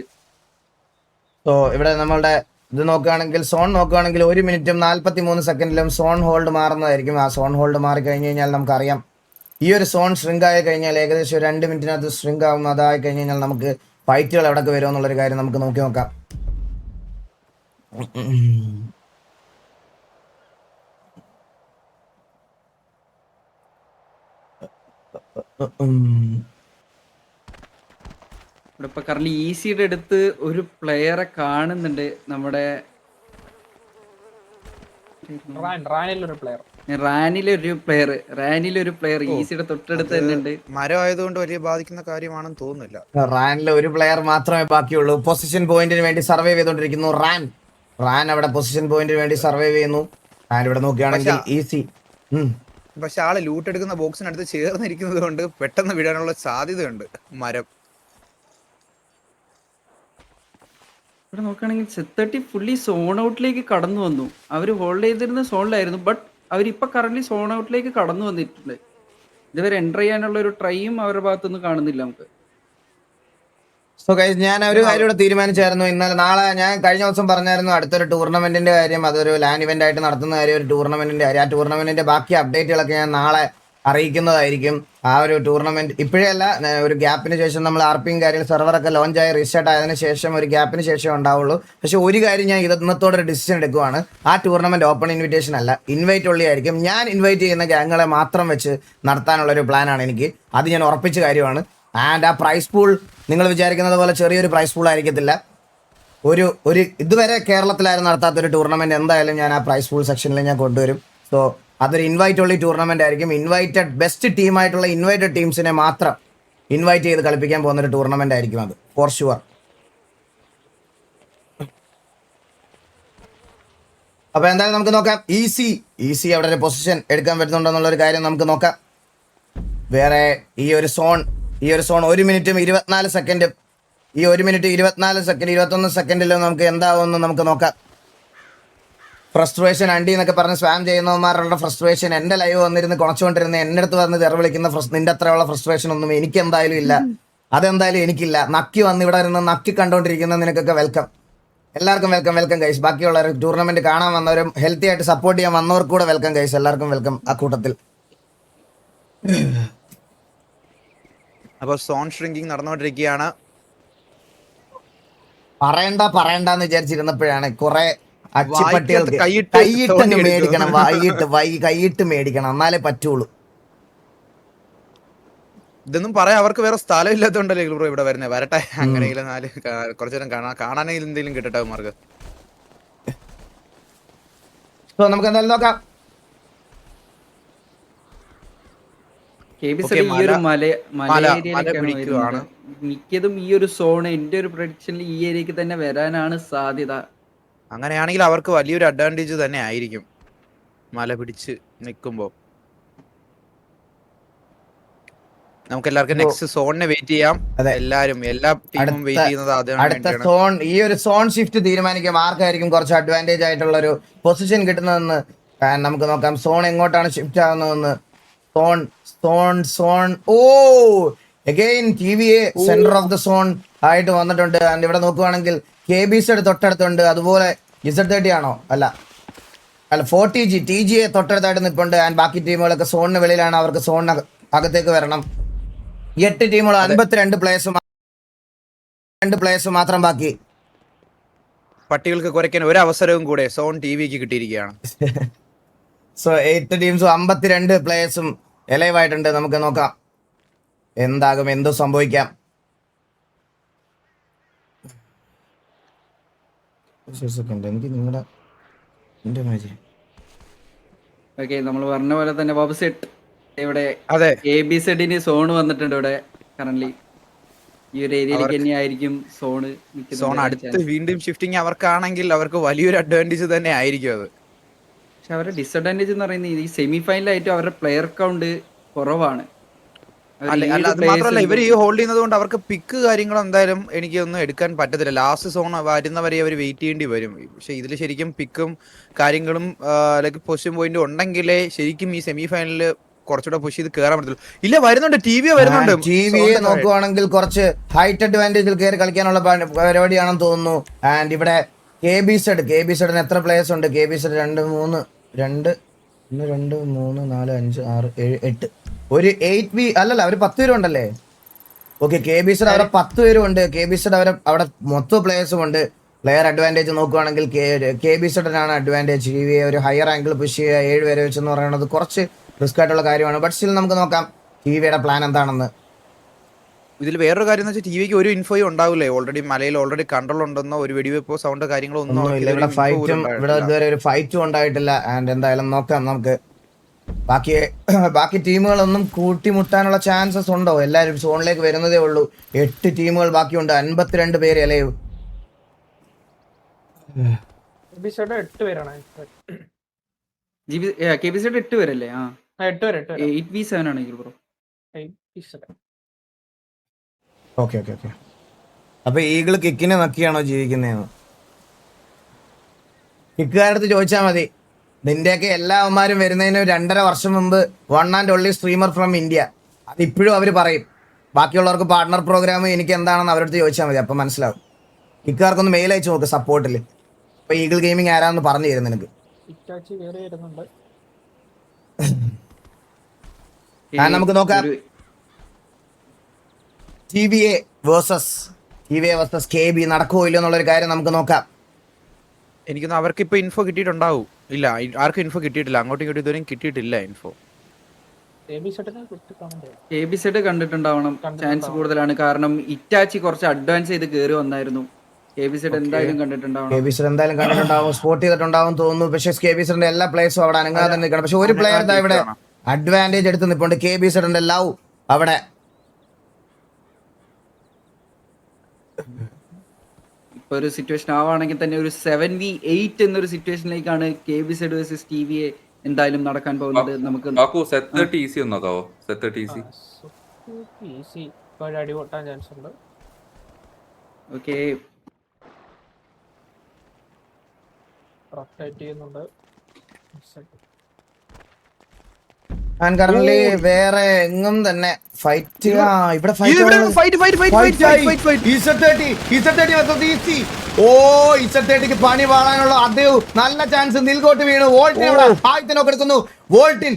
സോ ഇവിടെ നമ്മളുടെ ഇത് നോക്കുകയാണെങ്കിൽ സോൺ നോക്കുകയാണെങ്കിൽ 1 മിനിറ്റും 43 സെക്കൻഡിലും സോൺ ഹോൾഡ് മാറുന്നതായിരിക്കും. ആ സോൺ ഹോൾഡ് മാറി കഴിഞ്ഞ് കഴിഞ്ഞാൽ നമുക്കറിയാം ഈ ഒരു സോൺ ഷ്രിങ്ക് ആയി കഴിഞ്ഞാൽ ഏകദേശം 2 മിനിറ്റിനകത്ത് ഷ്രിങ്ക് ആവും. അതായി കഴിഞ്ഞ് കഴിഞ്ഞാൽ നമുക്ക് ഫൈറ്റുകൾ എവിടൊക്കെ വരും എന്നുള്ളൊരു കാര്യം നമുക്ക് നോക്കി നോക്കാം. ഇവിടെ ഇപ്പൊ കറന്റ് ECയുടെ അടുത്ത് ഒരു പ്ലെയറെ കാണുന്നുണ്ട്. നമ്മുടെ റാനിലൊരു പ്ലെയർ ECയുടെ തൊട്ടടുത്ത് തന്നെ ഉണ്ട്. മരം ആയതുകൊണ്ട് വലിയ ബാധിക്കുന്ന കാര്യമാണെന്ന് തോന്നുന്നില്ല. റാനിലെ ഒരു പ്ലെയർ മാത്രമേ ബാക്കിയുള്ളൂ. പൊസിഷൻ പോയിന്റിന് വേണ്ടി സർവൈവ് ചെയ്തോണ്ടിരിക്കുന്നു റാൻ അവിടെ പൊസിഷൻ പോയിന്റിന് വേണ്ടി സർവൈവ് ചെയ്യുന്നു. ആൻഡ് ഇവിടെ നോക്കുകയാണെങ്കിൽ EC പക്ഷെ ആള് ലൂട്ട് എടുക്കുന്ന ബോക്സിനടുത്ത് ചേർന്നിരിക്കുന്നത് കൊണ്ട് പെട്ടെന്ന് വിടാനുള്ള സാധ്യതയുണ്ട് മരം. ഇവിടെ നോക്കുകയാണെങ്കിൽ Z30 ഫുള്ളി സോൺ ഔട്ടിലേക്ക് കടന്നു വന്നു. അവർ ഹോൾഡ് ചെയ്തിരുന്ന സോണിലായിരുന്നു. ബട്ട് അവരിപ്പോൾ കറന്റ് സോൺ ഔട്ടിലേക്ക് കടന്നു വന്നിട്ടുണ്ട്. ഇതുവരെ എൻ്റർ ചെയ്യാനുള്ള ഒരു ട്രൈയും അവരുടെ ഭാഗത്തുനിന്ന് കാണുന്നില്ല നമുക്ക്. സോ ഗൈസ് ഞാൻ ഒരു കാര്യം ഇവിടെ തീരുമാനിച്ചായിരുന്നു. ഇന്നലെ നാളെ ഞാൻ കഴിഞ്ഞ ദിവസം പറഞ്ഞായിരുന്നു അടുത്തൊരു ടൂർണമെന്റിന്റെ കാര്യം. അതൊരു ലാൻ ഇവന്റ് ആയിട്ട് നടത്തുന്ന കാര്യം, ഒരു ടൂർണമെന്റിന്റെ കാര്യം. ആ ടൂർണമെന്റിന്റെ ബാക്കി അപ്ഡേറ്റുകളൊക്കെ ഞാൻ നാളെ അറിയിക്കുന്നതായിരിക്കും. ആ ഒരു ടൂർണമെന്റ് ഇപ്പോഴേ അല്ല, ഒരു ഗ്യാപ്പിന് ശേഷം നമ്മൾ ആർപിയും കാര്യങ്ങൾ സെർവറൊക്കെ ലോഞ്ച് ആയി റീസ്റ്റാർട്ട് ആയതിനു ശേഷം ഒരു ഗ്യാപ്പിന് ശേഷം ഉണ്ടാവുള്ളൂ. പക്ഷെ ഒരു കാര്യം ഞാൻ ഇന്നത്തോടെ ഒരു ഡിസിഷൻ എടുക്കുവാണ്. ആ ടൂർണമെന്റ് ഓപ്പൺ ഇൻവിറ്റേഷൻ അല്ല, ഇൻവൈറ്റ് ഉള്ളി ആയിരിക്കും. ഞാൻ ഇൻവൈറ്റ് ചെയ്യുന്ന ഗ്യാങ്ങുകളെ മാത്രം വെച്ച് നടത്താനുള്ളൊരു പ്ലാനാണ് എനിക്ക്. അത് ഞാൻ ഉറപ്പിച്ച കാര്യമാണ്. ആൻഡ് ആ പ്രൈസ് പൂൾ നിങ്ങൾ വിചാരിക്കുന്നത് പോലെ ചെറിയൊരു പ്രൈസ് പൂൾ ആയിരിക്കത്തില്ല. ഒരു ഇതുവരെ കേരളത്തിലായിരുന്നു നടത്താത്തൊരു ടൂർണമെന്റ് എന്തായാലും ഞാൻ ആ പ്രൈസ് പൂൾ സെക്ഷനിൽ ഞാൻ കൊണ്ടുവരും. സോ അതൊരു ഇൻവൈറ്റ് ഉള്ളി ടൂർണമെന്റ് ആയിരിക്കും. ഇൻവൈറ്റഡ് ബെസ്റ്റ് ടീമായിട്ടുള്ള ഇൻവൈറ്റഡ് ടീംസിനെ മാത്രം ഇൻവൈറ്റ് ചെയ്ത് കളിപ്പിക്കാൻ പോകുന്ന ഒരു ടൂർണമെന്റ് ആയിരിക്കും അത്, ഫോർ ഷുവർ. അപ്പൊ എന്തായാലും നമുക്ക് നോക്കാം. ഈസി അവിടെ ഒരു പൊസിഷൻ എടുക്കാൻ പറ്റുന്നുണ്ടോ എന്നുള്ളൊരു കാര്യം നമുക്ക് നോക്കാം. വേറെ ഈ ഒരു സോൺ 1 മിനിറ്റും 24 സെക്കൻഡും ഈ 1 മിനിറ്റ് 24 സെക്കൻഡ് 21 സെക്കൻഡിലും നമുക്ക് എന്താവുമെന്ന് നമുക്ക് നോക്കാം. ഫ്രസ്ട്രേഷൻ അണ്ടി എന്നൊക്കെ പറഞ്ഞ് സ്പാം ചെയ്യുന്നവന്മാരുടെ ഫ്രസ്ട്രേഷൻ എൻ്റെ ലൈവ് വന്നിരുന്ന് കുണച്ചുകൊണ്ടിരുന്ന എൻ്റെ അടുത്ത് വന്ന് തെറി വിളിക്കുന്ന നിന്റെ അത്രയുള്ള ഫ്രസ്ട്രേഷൻ ഒന്നും എനിക്ക് എന്തായാലും ഇല്ല. അതെന്തായാലും എനിക്കില്ല. നക്കി വന്ന് ഇവിടെ ഇരുന്ന് നക്കി കണ്ടുകൊണ്ടിരിക്കുന്ന നിനക്കൊക്കെ വെൽക്കം. എല്ലാവർക്കും വെൽക്കം ഗൈസ്. ബാക്കിയുള്ള ടൂർണമെന്റ് കാണാൻ വന്നവരും ഹെൽത്തി ആയിട്ട് സപ്പോർട്ട് ചെയ്യാൻ വന്നവർക്ക് കൂടെ വെൽക്കം ഗൈസ്. എല്ലാവർക്കും വെൽക്കം ആ കൂട്ടത്തിൽ. അപ്പൊ സോൺ ഷ്രിങ്കിങ് നടന്നുകൊണ്ടിരിക്കുകയാണ്. പറയണ്ടെന്ന് വിചാരിച്ചിരുന്നപ്പോഴാണ് കുറെ അച്ചിപ്പട്ടികൾക്ക് കൈയിട്ട് മേടിക്കണം. കൈയിട്ട് മേടിക്കണം, എന്നാലേ പറ്റുള്ളൂ. ഇതൊന്നും പറയാൻ അവർക്ക് വേറെ സ്ഥലം ഇല്ലാത്തതുകൊണ്ടല്ലേ ബ്രോ ഇവിടെ വരുന്നത്. വരട്ടെ, അങ്ങനെയെങ്കിലും കുറച്ചു നേരം കാണാനെങ്കിലും എന്തെങ്കിലും കിട്ടട്ടെ അവന്മാർക്ക്. നമുക്ക് എന്തായാലും നോക്കാം. ഈ ഒരു മിക്കതും ഈ ഒരു സോൺ എന്റെ ഒരു പ്രൊഡിക്ഷനിൽ ഈ ഏരിയക്ക് തന്നെ വരാനാണ് സാധ്യത. അങ്ങനെയാണെങ്കിൽ അവർക്ക് വലിയൊരു അഡ്വാൻറ്റേജ് തന്നെ ആയിരിക്കും മല പിടിച്ച് നിൽക്കുമ്പോ. നമുക്ക് എല്ലാവർക്കും നെക്സ്റ്റ് സോണിനെ വെയിറ്റ് ചെയ്യാം. എല്ലാരും എല്ലാ ടീമും വെയിറ്റ് ചെയ്യുന്നത് അടുത്ത സോൺ. ഈ ഒരു സോൺ ഷിഫ്റ്റ് തീരുമാനിക്കാം ആർക്കായിരിക്കും കുറച്ച് അഡ്വാൻറ്റേജ് ആയിട്ടുള്ള ഒരു പൊസിഷൻ കിട്ടുന്നതെന്ന് നമുക്ക് നോക്കാം. സോൺ എങ്ങോട്ടാണ് ഷിഫ്റ്റ് ആവുന്നതെന്ന്. Zone again TVA centre of the zone ആയിട്ട് വന്നിട്ടുണ്ട്. ആൻഡ് ഇവിടെ നോക്കുവാണെങ്കിൽ KB's തൊട്ടടുത്തുണ്ട്. അതുപോലെ Z30 ആണോ അല്ല 40G TGA തൊട്ടടുത്തായിട്ട് നിൽപ്പുണ്ട്. ആൻഡ് ബാക്കി ടീമുകളൊക്കെ സോണിന് വെളിയിലാണ്. അവർക്ക് സോണിന് അകത്തേക്ക് വരണം. 8 ടീമുകൾ 52 പ്ലേയേഴ്സ് മാത്രം ബാക്കി. പട്ടികൾക്ക് കുറയ്ക്കാൻ ഒരു അവസരവും കൂടെ സോൺ TVക്ക് കിട്ടിയിരിക്കുകയാണ്. സോ 8 ടീംസും 52 പ്ലേയേഴ്സും എലൈവ് ആയിട്ടുണ്ട്. നമുക്ക് നോക്കാം. എന്താകും, എന്തോ സംഭവിക്കാം. എനിക്ക് നിങ്ങളുടെ ഓക്കെ, നമ്മൾ പറഞ്ഞ പോലെ തന്നെ ബാബു സെറ്റ് ഇവിടെ അതെ ABZന് സോൺ വന്നിട്ടുണ്ട് ഇവിടെ കറന്റ്. ഈ ഒരു ഏരിയയിലേക്ക് തന്നെ ആയിരിക്കും സോണ് സോൺ അടുത്ത് വീണ്ടും ഷിഫ്റ്റിംഗ് അവർക്കാണെങ്കിൽ അവർക്ക് വലിയൊരു അഡ്വാൻറ്റേജ് തന്നെ ആയിരിക്കും അത്. പക്ഷെ അവരുടെ ഡിസഡ്വാൻറ്റേജ് എന്ന് പറയുന്നത് ഈ സെമി ഫൈനലായിട്ടും അവരുടെ പ്ലെയർ കൗണ്ട് കുറവാണ്. അല്ല അത് മാത്രമല്ല, ഇവർ ഈ ഹോൾഡ് ചെയ്യുന്നത് കൊണ്ട് അവർക്ക് പിക്ക് കാര്യങ്ങൾ എന്തായാലും എനിക്കൊന്നും എടുക്കാൻ പറ്റത്തില്ല. ലാസ്റ്റ് സോൺ വരുന്നവരെ അവർ വെയിറ്റ് ചെയ്യേണ്ടി വരും. പക്ഷെ ഇതിൽ ശരിക്കും പിക്കും കാര്യങ്ങളും ലൈക്ക് പൊസിഷൻ പോയിന്റ് ഉണ്ടെങ്കിലേ ശരിക്കും ഈ സെമി ഫൈനലിൽ കുറച്ചുകൂടെ പുഷ് ചെയ്ത് കയറാൻ പറ്റുള്ളൂ. ഇല്ല, വരുന്നുണ്ട്, TVA വരുന്നുണ്ട്. TVA നോക്കുവാണെങ്കിൽ കുറച്ച് ഹൈറ്റ് അഡ്വാൻറ്റേജിൽ കയറി കളിക്കാനുള്ള പരിപാടിയാണെന്ന് തോന്നുന്നു. ആൻഡ് ഇവിടെ KBZ എത്ര പ്ലേയേഴ്സ് ഉണ്ട്? KBZ 2 3 2 1 2 3 4 5 6 7 8 ഒരു 8V അല്ലല്ല, അവർ 10 പേരും ഉണ്ടല്ലേ? ഓക്കെ, KBZ അവരെ 10 പേരും ഉണ്ട്. KBZ അവിടെ മൊത്തം പ്ലേയേഴ്സും ഉണ്ട്. പ്ലെയർ അഡ്വാൻറ്റേജ് നോക്കുവാണെങ്കിൽ KBZ-നാണ് അഡ്വാൻറ്റേജ്. TVA ഒരു ഹയർ ആംഗിൾ പുഷ് ചെയ്യുക 7 പേരെ വെച്ചെന്ന് പറയുന്നത് കുറച്ച് റിസ്ക് ആയിട്ടുള്ള കാര്യമാണ്. ബട്ട് സ്റ്റിൽ നമുക്ക് നോക്കാം TVയുടെ പ്ലാൻ എന്താണെന്ന്. ഇതിൽ വേറൊരു കാര്യം എന്ന് വെച്ചാൽ TVക്ക് ഒരു ഇൻഫോയും ഉണ്ടാവില്ലേ. ഓൾറെഡി ഓൾറെഡി കൺട്രോൾ ഉണ്ടെന്നോ ഒരു വെടിവെപ്പോ സൗണ്ട് കാര്യങ്ങളോ ഒന്നും ഇല്ല. ഇവിടെ ഇതുവരെ ഒരു ഫൈറ്റും ഉണ്ടായിട്ടില്ല. ആൻഡ് എന്തായാലും നോക്കാം നമുക്ക്. ബാക്കി ടീമുകളൊന്നും കൂട്ടിമുട്ടാനുള്ള ചാൻസസ് ഉണ്ടോ? എല്ലാവരും സോണിലേക്ക് വരുന്നതേ ഉള്ളൂ. 8 ടീമുകൾ ബാക്കിയുണ്ട്. 52 പേര് അല്ലേ? KBZ 8 പേരല്ലേ? 8v7 ആണ് ബ്രോ. ഓക്കെ. അപ്പൊ ഈഗിൾ കിക്കിനെ നക്കിയാണോ ജീവിക്കുന്നതെന്ന് കിക്കുകാരടുത്ത് ചോദിച്ചാൽ മതി. നിന്റെയൊക്കെ എല്ലാ അവന്മാരും വരുന്നതിന് 2.5 വർഷം മുമ്പ് one and only streamer from India. അതിപ്പോഴും അവർ പറയും. ബാക്കിയുള്ളവർക്ക് പാർട്ട്ണർ പ്രോഗ്രാം എനിക്ക് എന്താണെന്ന് അവരടുത്ത് ചോദിച്ചാൽ മതി, അപ്പം മനസ്സിലാവും. കിക്കുകാർക്കൊന്ന് മെയിൽ അയച്ചു നോക്ക് സപ്പോർട്ടിൽ. ഇപ്പൊ ഈഗിൾ ഗെയിമിംഗ് ആരാന്ന് പറഞ്ഞു തരും നിനക്ക്. നമുക്ക് നോക്കാം TVA വേഴ്സസ് KB നടക്കുമോ ഇല്ലയോ എന്നുള്ളൊരു കാര്യം നമുക്ക് നോക്കാം. എനിക്കൊന്ന് അവർക്ക് ഇപ്പൊ ഇൻഫോ കിട്ടിയിട്ടുണ്ടാവും. ഇല്ല, ആർക്കും ഇൻഫോ കിട്ടിയിട്ടില്ല. അങ്ങോട്ടും ഇങ്ങോട്ടും ഇതുവരെയും കിട്ടിയിട്ടില്ല ഇൻഫോ. KBZ കണ്ടിട്ടുണ്ടാവണം, ചാൻസ് കൂടുതലാണ്. കാരണം ഇറ്റാച്ചി കുറച്ച് അഡ്വാൻസ് ചെയ്ത് കയറി വന്നായിരുന്നു. KBZ എന്തായാലും കണ്ടിട്ടുണ്ടാവും. സ്പോട്ട് ചെയ്തിട്ടുണ്ടാവും തോന്നുന്നു. പക്ഷേ KBZ-ന്റെ എല്ലാ പ്ലേയേഴ്സും അവിടെ അനങ്ങാതെ തന്നെ നിൽക്കണം. പക്ഷെ ഒരു പ്ലെയർ ഇവിടെ അഡ്വാൻറ്റേജ് എടുത്ത് നിൽപ്പുണ്ട്. KBZ-ന്റെ ലവ് അവിടെ. ഇപ്പൊ ഒരു സിറ്റുവേഷൻ ആവുകയാണെങ്കിൽ തന്നെ ഒരു 7v8 എന്നൊരു സിറ്റുവേഷനിലേക്കാണ് KBZ vs TVA എന്തായാലും നടക്കാൻ പോകുന്നത്. നമുക്ക് ഓക്കെ. കറന്റ്ലി വേറെ എങ്ങും തന്നെ ഫൈറ്റ്. ഇവിടെ Z30 പണി പാടാനുള്ള അദ്ദേഹം നല്ല ചാൻസ്. നിൽകോട്ട് വീണു. വോൾട്ടിൻ ആദ്യത്തെ നോക്ക് എടുക്കുന്നു. വോൾട്ടിൻ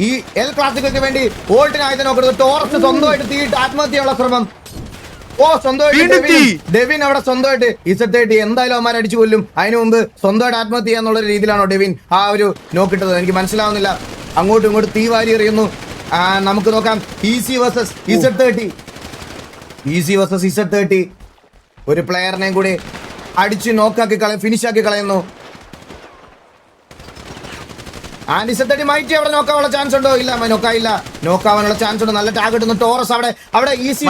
ഈ എൽ ക്ലാസിക്കൽക്ക് വേണ്ടി വോൾട്ടിന് ആദ്യത്തെ നോക്ക് എടുത്തു. ടോറസ് സ്വന്തമായിട്ട് തീയിട്ട് ആത്മഹത്യയുള്ള ശ്രമം. സ്വന്തമായിട്ട് ഡെവിൻ അവിടെ സ്വന്തമായിട്ട് Z30 എന്തായാലും അവന്മാരെ അടിച്ചു കൊല്ലും. അതിനു മുമ്പ് സ്വന്തമായിട്ട് ആത്മഹത്യ ചെയ്യാന്നുള്ള രീതിയിലാണോ ഡെവിൻ ആ ഒരു നോക്കിട്ടത്? എനിക്ക് മനസ്സിലാവുന്നില്ല. അങ്ങോട്ടും ഇങ്ങോട്ടും തീ വാരി എറിയുന്നു. നമുക്ക് നോക്കാം EC വേഴ്സസ് Z30. ഒരു പ്ലെയറിനെയും കൂടി അടിച്ച് നോക്കാക്കി ഫിനിഷ് ആക്കി കളയുന്നു. ആൻഡ് Z30 മൈറ്റി അവിടെ നോക്കാനുള്ള ചാൻസ് ഉണ്ടോ? ഇല്ല, നോക്കായില്ല. നോക്കാവാനുള്ള ചാൻസ് ഉണ്ട്. നല്ല ടാഗ് കിട്ടുന്നു. ടോറസ് അവിടെ EC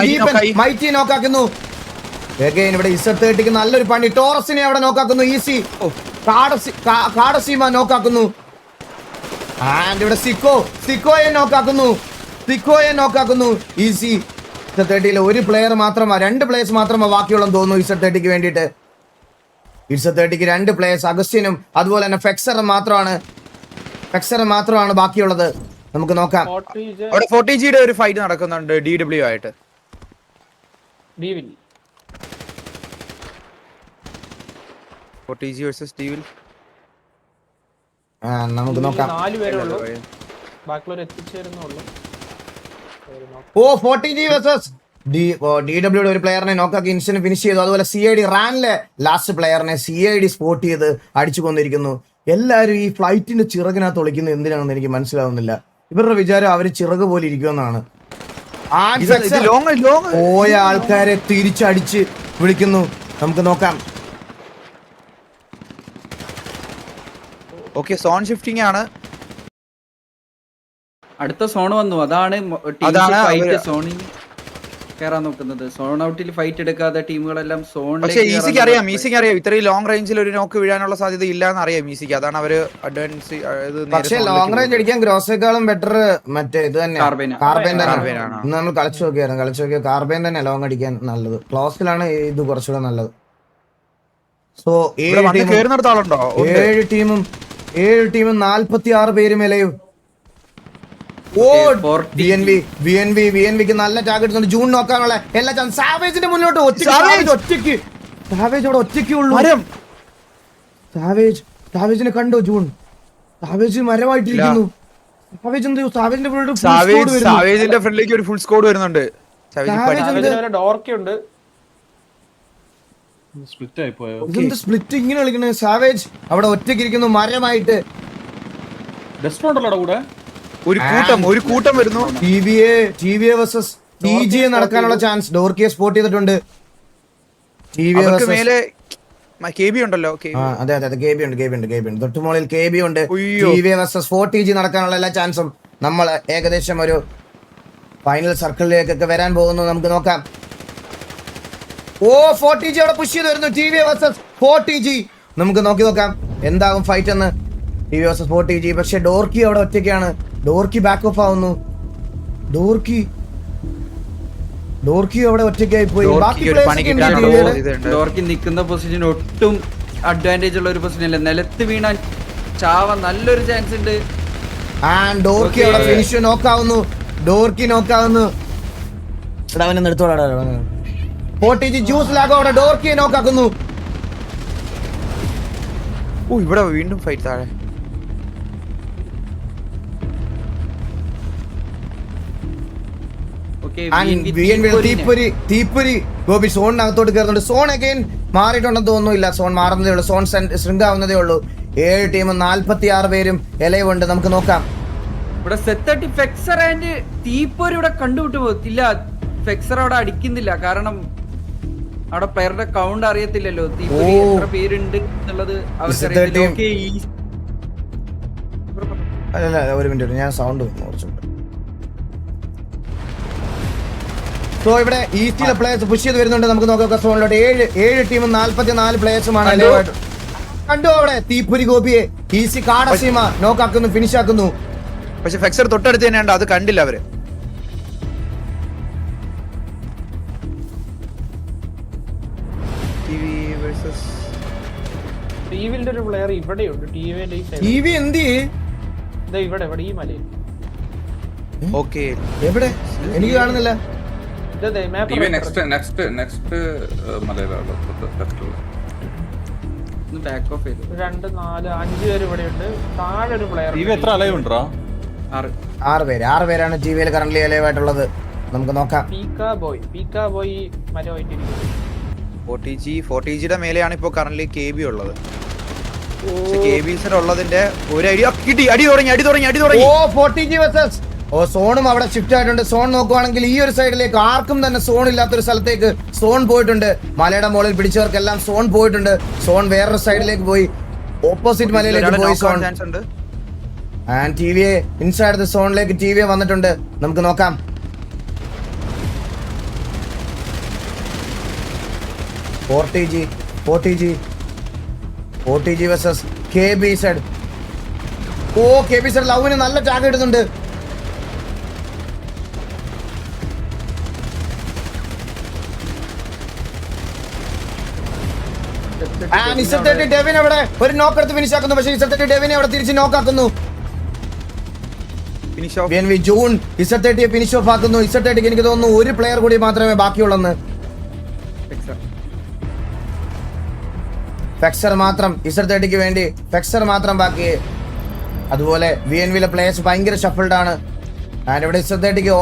മൈറ്റി നോക്കാക്കുന്നു. ഇവിടെ Z30ക്ക് നല്ലൊരു പണി. ടോറസിനെ അവിടെ നോക്കാക്കുന്നു. EC കാഡസീമ നോക്കാക്കുന്നു. ആൻഡ് ഇവിടെ സിക്കോയെ നോക്കാക്കുന്നു. EC Z30 ഒരു പ്ലെയർ മാത്രമാ, 2 പ്ലേയേഴ്സ് മാത്രമാ ബാക്കിയുള്ളതെന്ന് തോന്നുന്നു Z30ക്ക് വേണ്ടിയിട്ട്. Z30ക്ക് 2 പ്ലേയേഴ്സ്, അഗസ്റ്റിനും അതുപോലെ തന്നെ ഫെക്സറും മാത്രമാണ് ബാക്കിയുള്ളത്. നമുക്ക് നോക്കാം. അവിടെ 40Gയുടെ ഒരു ഫൈറ്റ് നടക്കുന്നുണ്ട് DW ആയിട്ട്. നമുക്ക് നോക്കാം. 40G വേഴ്സസ് DW ഒരു പ്ലെയറിനെ നോക്കാക്കി ഇൻസ്റ്റന്റ് ഫിനിഷ് ചെയ്തു. അതുപോലെ CID റാനിലെ ലാസ്റ്റ് പ്ലെയറിനെ CID സ്പോട്ട് ചെയ്ത് അടിച്ചു കൊന്നിരിക്കുന്നു. എല്ലാവരും ഈ ഫ്ലൈറ്റിന്റെ ചിറകിനകത്ത് ഒളിക്കുന്നത് എന്തിനാണെന്ന് എനിക്ക് മനസ്സിലാവുന്നില്ല. ഇവരുടെ വിചാരം അവര് ചിറക് പോലെ ഇരിക്കുമെന്നാണ്. പോയ ആൾക്കാരെ തിരിച്ചടിച്ച് വിളിക്കുന്നു. നമുക്ക് നോക്കാം. ഓക്കെ, സോൺ ഷിഫ്റ്റിംഗ് ആണ്. അടുത്ത സോൺ വന്നു. അതാണ് സോണിൽ കയറാൻ നോക്കുന്നത്. സോൺ ഔട്ടിൽ ഫൈറ്റ് എടുക്കാതെ ടീമുകളെല്ലാം പക്ഷേ ഈസിക്ക് അറിയാം ഇത്രയും ലോങ് റേഞ്ചിൽ ഒരു നോക്ക് വീഴാനുള്ള സാധ്യത ഇല്ല എന്ന് അറിയാം ഈസിക്ക്. അതാണ് അവര് അഡ്വാൻസ്. പക്ഷേ ലോങ് റേഞ്ച് അടിക്കാൻ ഗ്രോസേക്കാളും ബെറ്റർ മറ്റേ ഇത് തന്നെ കാർബൈൻ തന്നെ. ഇന്ന് നമ്മൾ കളിച്ചു നോക്കിയ കാർബൈൻ തന്നെ ലോങ് അടിക്കാൻ നല്ലത്. ക്ലോസിലാണ് ഇത് കുറച്ചുകൂടെ നല്ലത്. സോ 7 ടീമും 46 പേരും ഇലയും. ഓ വിക്ക് നല്ല ടാഗ് എടുത്തുണ്ട്. ജൂൺ നോക്കാനുള്ള എല്ലാ ചാൻസ്. സാവേജിന്റെ മുന്നോട്ട് ഒറ്റയ്ക്ക് ഉള്ളൂ. സാവേജിനെ കണ്ടോ? June savage മരമായിട്ടിരിക്കുന്നു. സാവേജിന്റെ ഫ്രണ്ടിലേക്ക് ഒരു ഫുൾ സ്കോഡ് വരുന്നുണ്ട്. സ്പ്ലിറ്റ് ഇങ്ങനെ കളിക്കണേ. സാവേജ് അവിടെ ഒറ്റയ്ക്ക് ഇരിക്കുന്നു മരമായിട്ട്. ഒരു കൂട്ടം വരുന്നു. ടിവിഎ വേഴ്സസ് ടിജിഎ നടക്കാനുള്ള ചാൻസ് ഡോർക്കിയെ സ്പോട്ട് ചെയ്തിട്ടുണ്ട്. മേലെ കെബി ഉണ്ടല്ലോ. അതെ കെബി ഉണ്ട്. തൊട്ടുമോളിൽ കെബി ഉണ്ട്. ടിവിഎ വേഴ്സസ് 4TG നടക്കാനുള്ള എല്ലാ ചാൻസും. നമ്മൾ ഏകദേശം ഒരു ഫൈനൽ സർക്കിളിലേക്കൊക്കെ വരാൻ പോകുന്നു. നമുക്ക് നോക്കാം. 4TG അവിടെ പുഷ് ചെയ്ത് വരുന്നു. ടിവിഎ വേഴ്സസ് 4TG. നമുക്ക് നോക്കാം എന്താകും ഫൈറ്റ് എന്ന്. TV versus 4TG. പക്ഷെ ഡോർക്കി അവിടെ ഒറ്റയ്ക്കാണ്. ഡോർക്കി ബാക്ക് ഓഫ് ആവുന്നു. ഡോർക്കി അവിടെ ഒറ്റയ്ക്കായി പോയി. ഡോർക്കി നിൽക്കുന്ന പൊസിഷൻ ഒട്ടും അഡ്വാൻറ്റേജ് ഉള്ള ഒരു പൊസിഷൻ അല്ല. നിലത്ത് വീണാൻ ചാവാൻ നല്ലൊരു ചാൻസ് ഉണ്ട്. ഡോർക്കി അവിടെ ഫിനിഷ് നോക്കാവുന്നു. അവനെ നിർത്തോടാ. 4TG ജ്യൂസ് ലാഗോ അവിടെ ഡോർക്കിയെ നോക്കാക്കുന്നു. ഇവിടെ വീണ്ടും ഫൈറ്റ് താഴെ. തീപ്പൊരി ഗോപി സോണിനകത്തോട്ട് കയറുന്നുണ്ട്. സോൺ അഗൈൻ മാറിയിട്ടുണ്ടെന്ന് തോന്നുന്നില്ല. സോൺ മാറുന്നതേ ഉള്ളൂ. സോൺ ശൃംഖ ആവുന്നതേ ഉള്ളൂ. 7 ടീമും 46 പേരും ഇലയുണ്ട്. നമുക്ക് നോക്കാം. ഇവിടെ സെത്തട്ടി ഫെക്സർ ആൻഡ് തീപ്പൊരി ഇവിടെ കണ്ടുവിട്ടു പോകത്തില്ല. ഫെക്സർ അവിടെ അടിക്കുന്നില്ല. കാരണം അവിടെ പ്ലെയറുടെ കൗണ്ട് അറിയത്തില്ലല്ലോ. തീപ്പൊരി എത്ര പേരുണ്ട് എന്നുള്ളത് അവർക്കറിയത്തില്ല. ഒരു മിനിറ്റ്, ഞാൻ സൗണ്ട് കുറച്ചുണ്ട്. സോ ഇവിടെ ഈസ്റ്റിലെ പ്ലേയേഴ്സ് പുഷ് ചെയ്ത് വരുന്നുണ്ട്. നമുക്ക് നോക്കാം. സോണിലോട്ട് 7 ടീമും 44 പ്ലേയേഴ്സുമാണ്. കണ്ടു അവിടെ തീപ്പൊരി ഗോപിയെ. ഈസി കാടസീമ നോക്കാക്കുന്നു, ഫിനിഷ് ആക്കുന്നു. പക്ഷെ ഫെക്സർ തൊട്ടടുത്ത് തന്നെയുണ്ട്. അത് കണ്ടില്ല അവര്. ഒരു പ്ലെയർ ഇവിടെയുണ്ട്. ടിവി എന്ത് ഇവിടെ ഈ മലയിൽ. ഓക്കെ, എവിടെ? എനിക്ക് കാണുന്നില്ല. ബാക്ക് ഓഫ് ചെയ്തു. 2, 4, 5 പേര് ഇവിടെ ഉണ്ട്. താഴെ ഒരു പ്ലെയർ. 6 പേരാണ് ടിവിയിൽ കറന്റ് ലൈവ് ആയിട്ടുള്ളത്. നമുക്ക് നോക്കാം. പീക്ക ബോയ് മരമായിട്ടിരിക്കുന്നു. 4TGയുടെ മേലെയാണ് ഇപ്പൊ കറന്റ് കെബി ഉള്ളത്. ഉള്ളതിന്റെ ഒരു ഐഡിയ കിട്ടി. അടി തുടങ്ങി. 4TG വേഴ്സസ് സോണും അവിടെ ഷിഫ്റ്റ് ആയിട്ടുണ്ട്. സോൺ നോക്കുവാണെങ്കിൽ ഈ ഒരു സൈഡിലേക്ക് ആർക്കും തന്നെ സോൺ ഇല്ലാത്തൊരു സ്ഥലത്തേക്ക് സോൺ പോയിട്ടുണ്ട്. മലയുടെ മുകളിൽ പിടിച്ചവർക്കെല്ലാം സോൺ പോയിട്ടുണ്ട്. സോൺ വേറൊരു സൈഡിലേക്ക് പോയി. ഓപ്പോസിറ്റ് മലയിലേക്ക് പോയി സോൺ. ആൻഡ് ടിവിയെ ഇൻസൈഡ് ദ സോണിലേക്ക് ടിവിയെ വന്നിട്ടുണ്ട്. നമുക്ക് നോക്കാം. OTG versus KBZ. KBZ ലവിന് നല്ല ടാഗ് ഇടുന്നുണ്ട്. ഡെവിൻ അവിടെ ഒരു നോക്ക് എടുത്ത് ഫിനിഷ് ആക്കുന്നു. പക്ഷേ ഇസത്തേട്ടി ഡെവിനെ അവിടെ തിരിച്ച് നോക്കാക്കുന്നു. ജൂൺ ഇസത്തേട്ടിയെ ഫിനിഷ് ഓഫ് ആക്കുന്നു. ഇസത്തേട്ടിക്ക് എനിക്ക് തോന്നുന്നു ഒരു പ്ലെയർ കൂടി മാത്രമേ ബാക്കിയുള്ളെന്ന്. ഫെക്സർ മാത്രം. ഇസത്തേട്ടിക്ക് വേണ്ടി ഫെക്സർ മാത്രം ബാക്കി. അതുപോലെ VNVയിലെ പ്ലേയേഴ്സ് ഭയങ്കര ഷഫിൾഡ് ആണ്. ആൻഡ് ഇവിടെ ഇസത്തേട്ടിക്ക്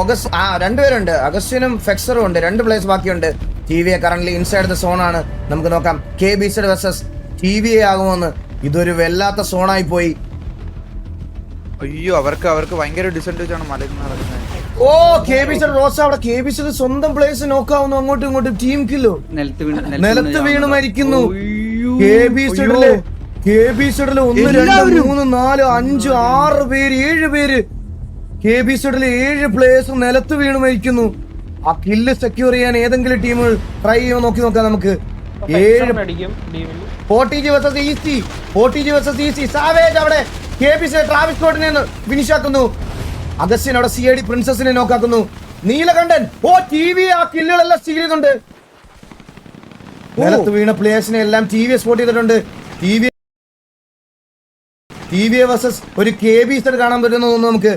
രണ്ടുപേരുണ്ട്. അഗസ്റ്റിനും ഫെക്സറും ഉണ്ട്. 2 പ്ലേയേഴ്സ് ബാക്കിയുണ്ട്. ടിവിയെ കറന്റ് ഇൻസൈഡ് ദ സോൺ ആണ്. നമുക്ക് നോക്കാം. KBZ വേഴ്സസ് ടിവിയെ ആകുമെന്ന്. ഇതൊരു വല്ലാത്ത സോണായി പോയി. അയ്യോ, അവർക്ക് ഭയങ്കര ഡിസഡ്വാൻറ്റേജ് ആണ് മലയിൽ നടക്കുന്നത്. ഓ കേബിസഡ് റോസ അവിടെ കേബിസഡ് സ്വന്തം പ്ലേസ് നോക്കാവുന്നു അങ്ങോട്ടും ഇങ്ങോട്ടും ടീം കില്ലോ നിലത്ത് വീണ് മരിക്കുന്നു. കേബിസഡില് 1 2 3 4 5 6 പേര് 7 പേര് കേബിസഡില് 7 പ്ലേയേഴ്സ് നിലത്ത് വീണ് മരിക്കുന്നു. ആ കില്ല് സെക്യൂർ ചെയ്യാൻ ഏതെങ്കിലും ടീമുകൾ ട്രൈ ചെയ്യുമോ നോക്കാം നമുക്ക്. 7 അടിക്കും ടീമിൽ. 40G versus EC സാവേജ് അവിടെ കേബിസഡ് ട്രാവിസ് സ്കോട്ടിനെ ഫിനിഷ് ആക്കുന്നു. അഗസ്റ്റിൻ അവിടെ CID പ്രിൻസസിനെ നോക്കാക്കുന്നു. നീലകണ്ഠൻ ഓ TV ആ കില്ലുകളെല്ലാം സ്റ്റീൽ ചെയ്യുന്നുണ്ട്. നിലത്ത് വീണ പ്ലേയേഴ്സിനെ എല്ലാം TV സ്പോട്ട് ചെയ്തിട്ടുണ്ട്. TVA versus ഒരു KBZ കാണാൻ പറ്റുന്ന തോന്നുന്നു നമുക്ക്.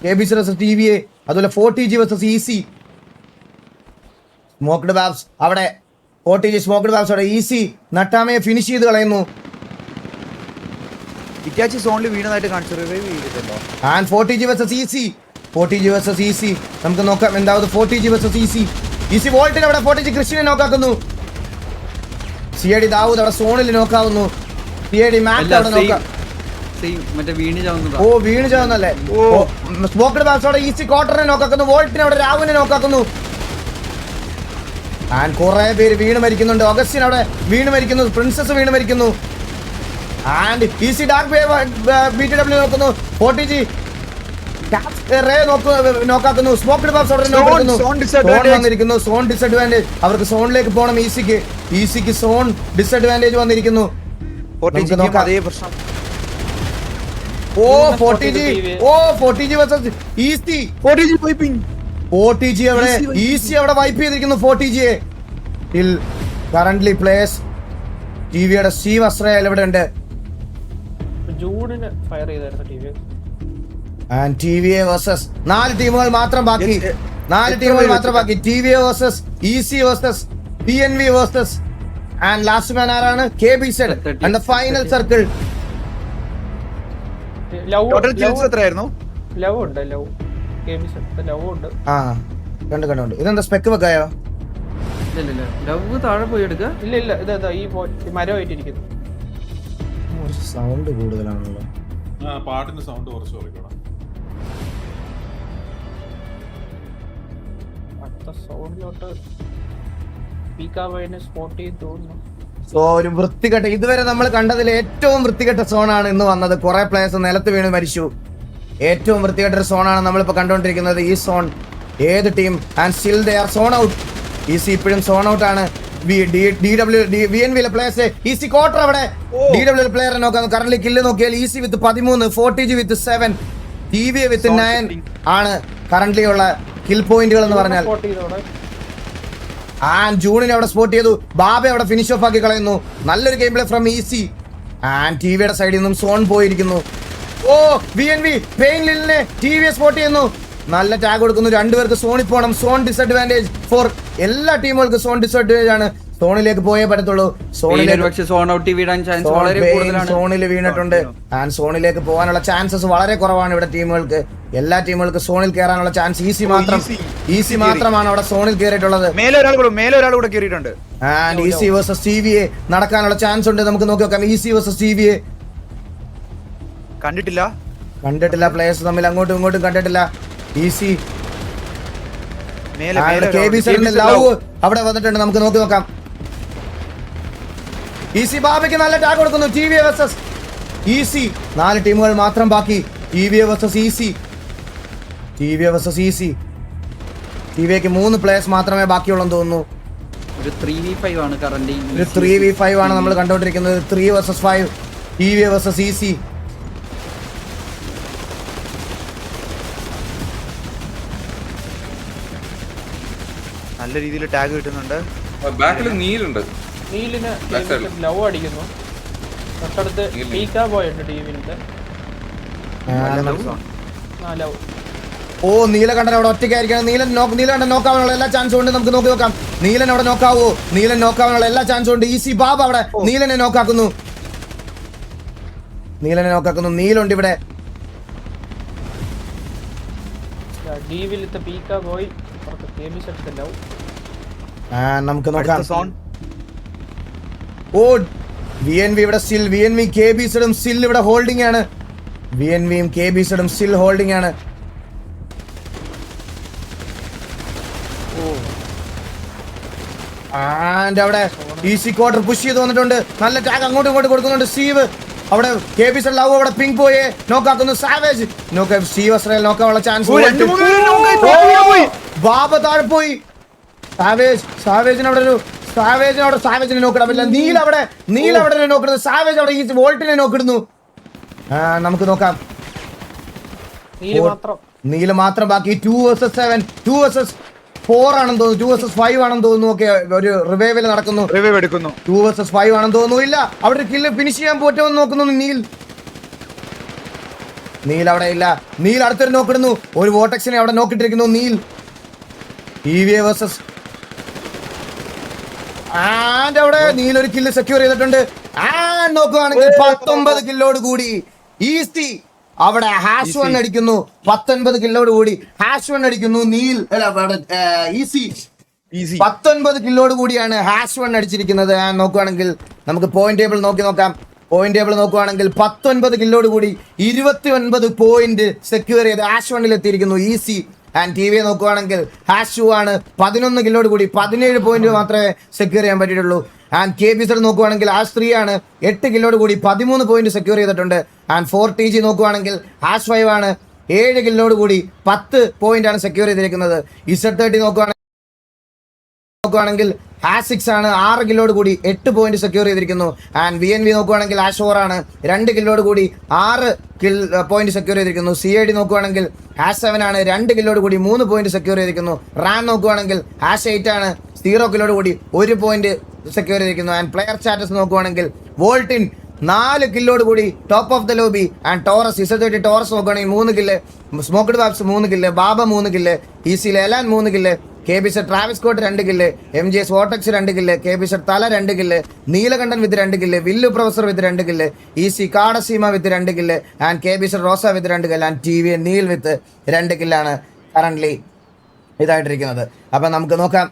KBZ versus TVA, അതുപോലെ 40G versus EC. Smoked BAPS അവിടെ 40G സ്മോക്ഡ് ബാബ്സ് അവിടെ EC നട്ടാമയെ ഫിനിഷ് ചെയ്ത് കളയുന്നു. ഇറ്റാച്ചി സോണിൽ വീണതായിട്ട് കാണിച്ചു റിവൈവ് ചെയ്തിട്ടുണ്ടോ? ആൻഡ് 40G versus EC നമുക്ക് നോക്കാം എന്താவது 40G versus EC വോൾട്ടിൽ അവിടെ 40G ക്രിസ്ത്യനെ നോക്കാക്കുന്നു. CID ദാവൂദ് അവിടെ സോണിൽ നോക്കാവുന്നു. CID മാറ്റ് അവിടെ നോക്കാം. ഓ വീണ് ചാവുന്നല്ലേ. സ്മോക്ഡ് ബാബ്സ് അവിടെ EC ക്വാർട്ടറിനെ നോക്കാക്കുന്നു. വോൾട്ടിനെ അവിടെ രാവുവിനെ നോക്കാക്കുന്നു. ആൻഡ് കുറെ പേര് വീണ് മരിക്കുന്നുണ്ട്. ഓഗസ്റ്റിൻ അവിടെ വീണ് മരിക്കുന്നു. പ്രിൻസസ് വീണ് മരിക്കുന്നു. ആൻഡ് EC ഡാർക്ക് BTW നോക്കുന്നു. 40G നോക്കാക്കുന്നു. സ്മോക്ഡ് ബാബ്സ് അവിടെ വന്നിരിക്കുന്നു. സോൺ ഡിസഡ്വാൻറ്റേജ് അവർക്ക് സോണിലേക്ക് പോകണം. ECക്ക് സോൺ ഡിസഡ്വാൻറ്റേജ് വന്നിരിക്കുന്നു. അതേ പ്രശ്നം. ഓ 40G versus EC. 40G അവിടെ EC അവിടെ വൈപ്പ് ചെയ്തിരിക്കുന്നു 40Gയെ. കറന്റ്ലി പ്ലേയേഴ്സ് TVയുടെ സ്റ്റീവ് അസ്രയേൽ ഇവിടെ ഉണ്ട്. ജൂണിന് ഫയർ ചെയ്തായിരുന്നു TV. ആൻഡ് TVA versus 4 ടീമുകൾ മാത്രം ബാക്കി. TVA versus EC versus PNV versus and last man ആരാണ്? KBZ and the final circle. Total kills എത്രയായിരുന്നു? ലവ് ഉണ്ട്. ലവ് ഉണ്ട്. ആ കണ്ടു. ഇതെന്താ സ്പെക്ക് വെക്കായോ? ലവ് താഴെ പോയി എടുക്കുക. ഇല്ല ഇതാ ഈ മരമായിട്ടിരിക്കുന്നു. സൗണ്ട് കൂടുതലാണല്ലോ. പാട്ടിന്റെ സൗണ്ട് കുറച്ച് കുറയ്ക്കണം. അടുത്ത സൗണ്ടിലോട്ട് പീക്കാബോയിനെ സ്പോട്ട് ചെയ്ത് തോന്നുന്നു. സോ ഒരു വൃത്തികെട്ട ഇതുവരെ നമ്മൾ കണ്ടതിൽ ഏറ്റവും വൃത്തികെട്ട സോണാണ് ഇന്ന് വന്നത്. കുറെ പ്ലേയേഴ്സ് നിലത്ത് വീണ് മരിച്ചു. ഏറ്റവും വൃത്തികെട്ട ഒരു സോണാണ് നമ്മളിപ്പോ കണ്ടുകൊണ്ടിരിക്കുന്നത്. ഈ സോൺ ഏത് team and still they are sown out. EC ഇപ്പോഴും സോൺ ഔട്ട് ആണ്. VNV പ്ലേയേഴ്സ് EC ക്വാർട്ടർ അവിടെ DW പ്ലെയറെ നോക്കാം. കറന്റ് കില്ല് നോക്കിയാൽ EC വിത്ത് 13, 40G വിത്ത് 7, TVA വിത്ത് 9 ആണ് കറന്റ്ലി ഉള്ള കിൽ പോയിന്റുകൾ എന്ന് പറഞ്ഞാൽ. ആൻഡ് ജൂണിനെ അവിടെ സ്പോട്ട് ചെയ്തു. ബാബ അവിടെ ഫിനിഷ് ഓഫ് ആക്കി കളയുന്നു. നല്ലൊരു game play from EC. And TVയുടെ സൈഡിൽ നിന്നും സോൺ പോയിരിക്കുന്നു. ഓ VNV പെയിൻലിനെ TVയെ സ്പോട്ട് ചെയ്യുന്നു. നല്ല ടാഗ് കൊടുക്കുന്നു. രണ്ടുപേർക്ക് സോണിൽ പോകണം. സോൺ ഡിസഡ്വാൻറ്റേജ് ഫോർ എല്ലാ ടീമുകൾക്കും സോൺ ഡിസഡ്വാൻറ്റേജ് ആണ്. സോണിലേക്ക് പോയേ പറ്റത്തുള്ളൂ. സോണിൽ വീണിട്ടുണ്ട്. ആൻഡ് സോണിലേക്ക് പോകാനുള്ള ചാൻസസ് വളരെ കുറവാണ് ഇവിടെ ടീമുകൾക്ക്. എല്ലാ ടീമുകൾക്ക് സോണിൽ കയറാനുള്ള ചാൻസ് EC മാത്രമാണ് അവിടെ സോണിൽ കയറിയിട്ടുള്ളത്. മേലെ ഒരാൾ കൂടെ കയറിയിട്ടുണ്ട്. ആൻഡ് EC versus TVA നടക്കാനുള്ള ചാൻസ് ഉണ്ട്. നമുക്ക് നോക്കി നോക്കാം. EC versus TVA കണ്ടിട്ടില്ല. പ്ലേയേഴ്സ് തമ്മിൽ അങ്ങോട്ടും ഇങ്ങോട്ടും കണ്ടിട്ടില്ല. EC KBZ ലവ് അവിടെ വന്നിട്ടുണ്ട്. നമുക്ക് നോക്കി നോക്കാം. EC ബാബയ്ക്ക് നല്ല ടാഗ് കൊടുക്കുന്നു. TVA versus EC 4 ടീമുകൾ മാത്രം ബാക്കി. TVA versus EC TVക്ക് 3 പ്ലേയേഴ്സ് മാത്രമേ ബാക്കിയുള്ളൂ തോന്നുന്നു. ഒരു 3v5 ആണ് കറന്റ്. ഒരു 3v5 ആണ് നമ്മൾ കണ്ടുകൊണ്ടിരിക്കുന്നത്. 3 versus 5 TVA versus EC. നല്ല രീതിയിൽ ടാഗ് കിട്ടുന്നുണ്ട്. ബാക്കിൽ നീലുണ്ട്. നീലിന് ലവ് അടിക്കുന്നു. തൊട്ടടുത്ത് പീക്കാ ബോയ് ഉണ്ട് ടീമിന്റെ. ലവ്. ഓ നീലകണ്ഠൻ അവിടെ ഒറ്റയ്ക്കായിരിക്കണം. നീലകണ്ഠൻ നോക്കാനുള്ള എല്ലാ ചാൻസും ഉണ്ട്. നമുക്ക് നോക്കി നോക്കാം. നീലൻ അവിടെ നോക്കാവോ? നീലൻ നോക്കാനുള്ള എല്ലാ ചാൻസും ഉണ്ട്. EC ബാബ അവിടെ നീലനെ നോക്കാക്കുന്നു. നീലുണ്ട് ഇവിടെ. പീക്കാ ബോയ് നമുക്ക് നോക്കാം. ഓ VNV ഇവിടെ സ്റ്റിൽ VNV KBZും സ്റ്റിൽ ഇവിടെ ഹോൾഡിംഗ് ആണ്. VNVയും KBZും സ്റ്റിൽ ഹോൾഡിംഗ് ആണ്. ആൻഡ് അവിടെ ഈസി ക്വാർട്ടർ പുഷ് ചെയ്ത് വന്നിട്ടുണ്ട്. നല്ല ടാഗ് അങ്ങോട്ടും ഇങ്ങോട്ടും കൊടുക്കുന്നുണ്ട് സ്റ്റീവ്. അവിടെ KBC ലവ് അവിടെ പിങ്ക് പോയെ നോക്കാക്കുന്നു. സാവേജ് നോക്ക സ്റ്റീവ് അസ്രയേൽ നോക്കാനുള്ള ചാൻസ്. ബാബ താഴെ പോയി. സാവേജിന് അവിടെ ഒരു സാവേജിനെ നോക്കിടാൻ നീൽ അവിടെ നോക്കിടുന്നു. സാവേജ് അവിടെ ഈ വോൾട്ടിനെ നോക്കിടുന്നു. നമുക്ക് നോക്കാം. നീല മാത്രം ബാക്കി. 2 vs 7 2 vs 4 ആണെന്ന് തോന്നുന്നു. 2 vs 5 ആണെന്ന് തോന്നുന്നു. ഓക്കെ ഒരു റിവൈവൽ നടക്കുന്നു. 2 vs 5 ആണെന്ന് തോന്നുന്നു. ഇല്ല അവിടെ ഒരു കില്ല് ഫിനിഷ് ചെയ്യാൻ പറ്റുമെന്ന് നോക്കുന്നു നീൽ അവിടെ ഇല്ല. നീൽ അടുത്തൊരു നോക്കിടുന്നു. ഒരു വോട്ടക്സിനെ അവിടെ നോക്കിട്ടിരിക്കുന്നു നീൽ. TVA vs ആൻഡ് അവിടെ നീൽ ഒരു കില്ല് സെക്യൂർ ചെയ്തിട്ടുണ്ട്. ആൻഡ് നോക്കുകയാണെങ്കിൽ 19 കില്ലോട് കൂടി ഈസി അവിടെ ഹാഷ് വൺ അടിക്കുന്നു. 19 കില്ലോട് കൂടി ഹാഷ് വൺ അടിക്കുന്നു നീൽ. ഈസി 19 കില്ലോട് കൂടിയാണ് ഹാഷ് വൺ അടിച്ചിരിക്കുന്നത്. നോക്കുകയാണെങ്കിൽ നമുക്ക് പോയിന്റ് ടേബിൾ നോക്കാം. പോയിന്റ് ടേബിൾ നോക്കുകയാണെങ്കിൽ 19 കില്ലോട് കൂടി 29 പോയിന്റ് സെക്യൂർ ചെയ്ത് ഹാഷ് വണ്ണിൽ എത്തിയിരിക്കുന്നു ഈസി. ആൻഡ് TV നോക്കുകയാണെങ്കിൽ ഹാഷ് 2 ആണ് 11 കില്ലോട് കൂടി 17 പോയിന്റ് മാത്രമേ സെക്യൂർ ചെയ്യാൻ പറ്റിയിട്ടുള്ളൂ. ആൻഡ് KBC നോക്കുകയാണെങ്കിൽ ഹാഷ് 3 ആണ് 8 കില്ലോട് കൂടി 13 പോയിന്റ് സെക്യൂർ ചെയ്തിട്ടുണ്ട്. ആൻഡ് 4TG നോക്കുകയാണെങ്കിൽ ഹാഷ് 5 ആണ് 7 കില്ലോട് കൂടി 10 പോയിന്റ് ആണ് സെക്യൂർ ചെയ്തിരിക്കുന്നത്. Z30 നോക്കുകയാണെങ്കിൽ ഹാഷ് 6 ആണ് 6 കില്ലോട് കൂടി 8 പോയിന്റ് സെക്യൂർ ചെയ്തിരിക്കുന്നു. ആൻഡ് VNV നോക്കുകയാണെങ്കിൽ ഹാഷ് 4 ആണ് 2 കില്ലോട് കൂടി 6 പോയിന്റ് സെക്യൂർ ചെയ്തിരിക്കുന്നു. CID നോക്കുകയാണെങ്കിൽ ഹാഷ് 7 ആണ് 2 കില്ലോട് കൂടി 3 പോയിന്റ് സെക്യൂർ ചെയ്തിരിക്കുന്നു. റാം നോക്കുകയാണെങ്കിൽ ഹാഷ് 8 ആണ് 0 കില്ലോട് കൂടി 1 പോയിന്റ് സെക്യൂർ ചെയ്തിരിക്കുന്നു. ആൻഡ് പ്ലെയർ സ്റ്റാറ്റസ് നോക്കുകയാണെങ്കിൽ വോൾട്ടിൻ 4 കില്ലോട് കൂടി top of the lobby. And ടോറസ് Z30 ടോറസ് നോക്കുകയാണെങ്കിൽ 3 കില്ല്. സ്മോക്ക്ഡ് വാപ്സ് 3 കില്ല്. ബാബ 3 കില്ല്. ഈസി ലെലാൻ 3 kill. KBC Travis Scott 2 kill. MJS വോട്ടക്സ് 2 കില്ല്. KBC തല 2 കില്ല്. Neelakantan with 2 kill. വില്ലു പ്രൊഫസർ വിത്ത് 2 കില്ല്. ഈസി കാടസീമ വിത്ത് 2 കില്ല്. ആൻഡ് KBC റോസ വിത്ത് 2 കില്ല്. ആൻഡ് TV നീൽ വിത്ത് 2 കില്ലാണ് കറന്റ്ലി ഇതായിട്ടിരിക്കുന്നത്. അപ്പൊ നമുക്ക് നോക്കാം.